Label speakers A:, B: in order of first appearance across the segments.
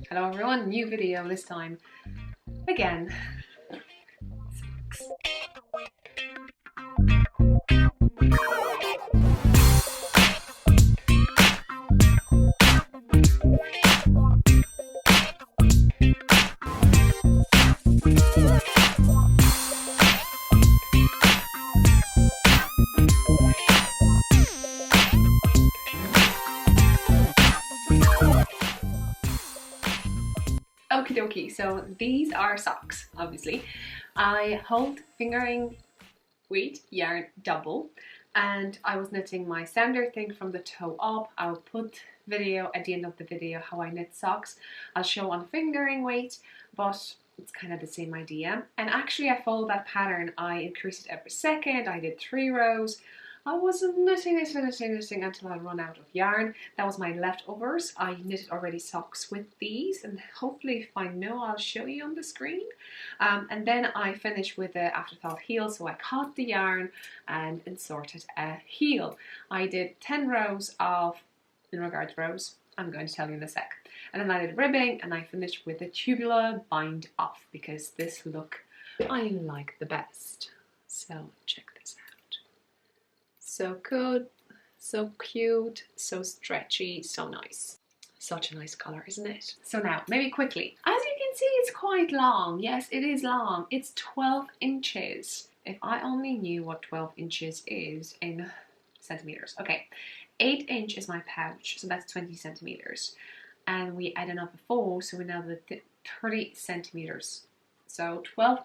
A: Hello everyone, new video this time. Again. Okie dokie, so these are socks, obviously. I hold fingering weight yarn double, and I was knitting my standard thing from the toe up. I'll put video at the end of the video how I knit socks. I'll show on fingering weight, but it's kind of the same idea. And actually I followed that pattern. I increased it every second. I did 3 rows. I was knitting until I run out of yarn. That was my leftovers. I knitted already socks with these, and hopefully if I know I'll show you on the screen. And then I finished with the afterthought heel, so I caught the yarn and inserted a heel. I did 10 rows of, in regards rows, I'm going to tell you in a sec. And then I did ribbing, and I finished with the tubular bind off, because this look I like the best. So check this out. So good, so cute, so stretchy, so nice. Such a nice colour, isn't it? So now, maybe quickly. As you can see, it's quite long. Yes, it is long. It's 12 inches. If I only knew what 12 inches is in centimeters. Okay, 8 inch is my pouch, so that's 20 centimeters. And we added up 4, so we now have 30 centimeters. So 12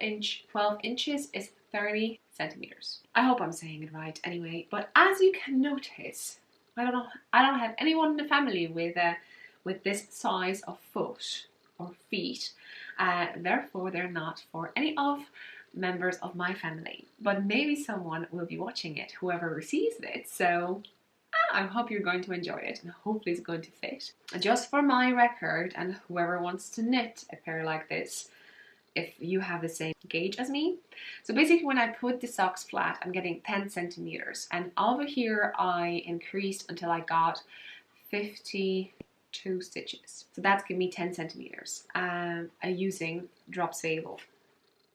A: inches is 30 centimeters. I hope I'm saying it right anyway, but as you can notice, I don't have anyone in the family with this size of foot or feet, therefore they're not for any of members of my family, but maybe someone will be watching it, whoever receives it, so I hope you're going to enjoy it, and hopefully it's going to fit. And just for my record, and whoever wants to knit a pair like this, if you have the same gauge as me. So basically when I put the socks flat, I'm getting 10 centimeters. And over here I increased until I got 52 stitches. So that's giving me 10 centimeters. I'm using Drop Sable.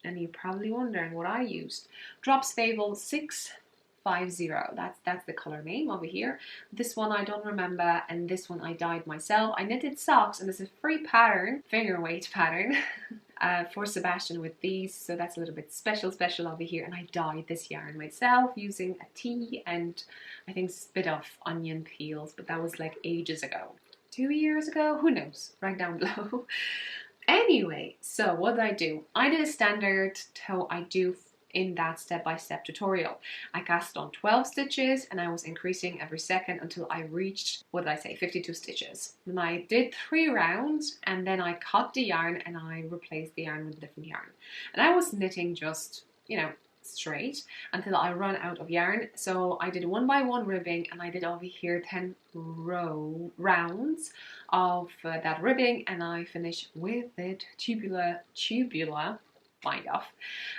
A: And you're probably wondering what I used. Drop Sable 650. That's the color name over here. This one I don't remember, and this one I dyed myself. I knitted socks, and there's a free pattern, finger weight pattern, for Sebastian with these, so that's a little bit special over here. And I dyed this yarn myself using a tea and I think a bit of onion peels, but that was like ages ago. 2 years ago? Who knows? Right down below. Anyway, so what did I do? I did a standard toe I do in that step-by-step tutorial. I cast on 12 stitches and I was increasing every second until I reached, what did I say, 52 stitches. And I did 3 rounds, and then I cut the yarn and I replaced the yarn with a different yarn. And I was knitting just, you know, straight until I run out of yarn. So I did 1 by 1 ribbing, and I did over here 10 rounds of that ribbing, and I finished with it tubular bind off.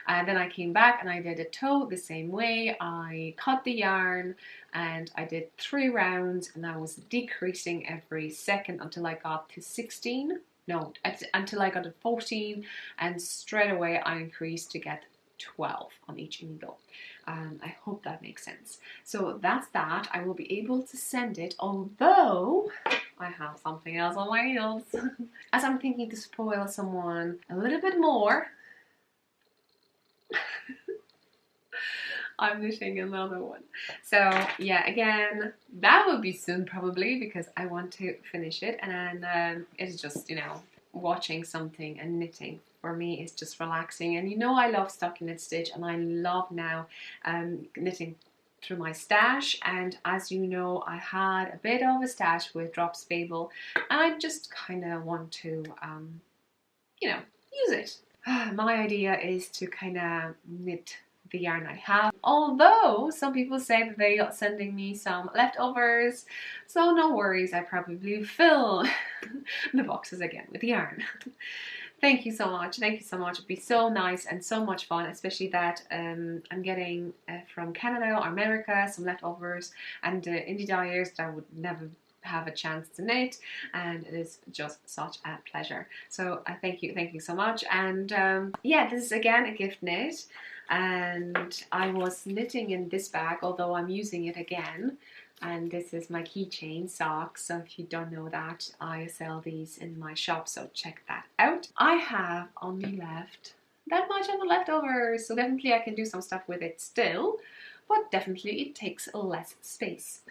A: And then I came back and I did a toe the same way. I cut the yarn and I did 3 rounds, and I was decreasing every second until I got to 16. No, until I got to 14, and straight away I increased to get 12 on each needle. I hope that makes sense. So that's that. I will be able to send it, although I have something else on my needles. As I'm thinking to spoil someone a little bit more, I'm knitting another one. So yeah, again, that will be soon probably, because I want to finish it. And then it's just, you know, watching something and knitting for me is just relaxing. And you know, I love stockinette stitch, and I love now knitting through my stash. And as you know, I had a bit of a stash with Drop Sable, and I just kind of want to you know, use it. My idea is to kind of knit the yarn I have, although some people say that they are sending me some leftovers, so no worries, I probably fill the boxes again with yarn. Thank you so much, it'd be so nice and so much fun, especially that I'm getting from Canada or America some leftovers and indie dyers that I would never have a chance to knit, and it is just such a pleasure. So I thank you so much. And yeah, this is again a gift knit, and I was knitting in this bag, although I'm using it again. And this is my keychain socks, so if you don't know that, I sell these in my shop, so check that out. I have only left that much on the leftovers, so definitely I can do some stuff with it still, but definitely it takes less space.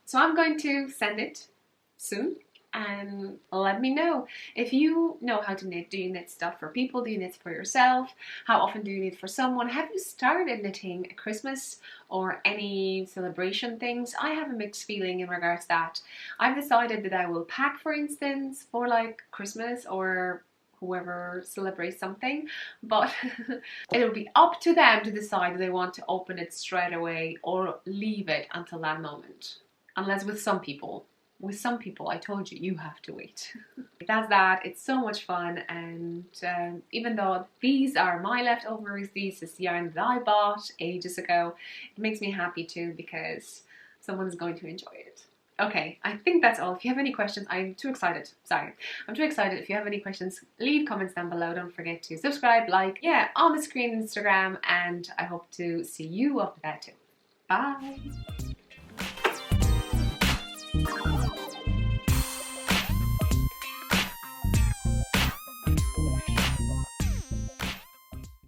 A: So I'm going to send it soon, and let me know if you know how to knit. Do you knit stuff for people? Do you knit for yourself? How often do you knit for someone? Have you started knitting at Christmas or any celebration things? I have a mixed feeling in regards to that. I've decided that I will pack, for instance, for like Christmas or whoever celebrates something, but it'll be up to them to decide if they want to open it straight away or leave it until that moment. Unless with some people, I told you, you have to wait. That's that. It's so much fun, and even though these are my leftovers, this is yarn that I bought ages ago, it makes me happy too because someone's going to enjoy it. Okay, I think that's all. If you have any questions, I'm too excited. Sorry, I'm too excited. If you have any questions, leave comments down below. Don't forget to subscribe, like, yeah, on the screen, Instagram, and I hope to see you up there too. Bye.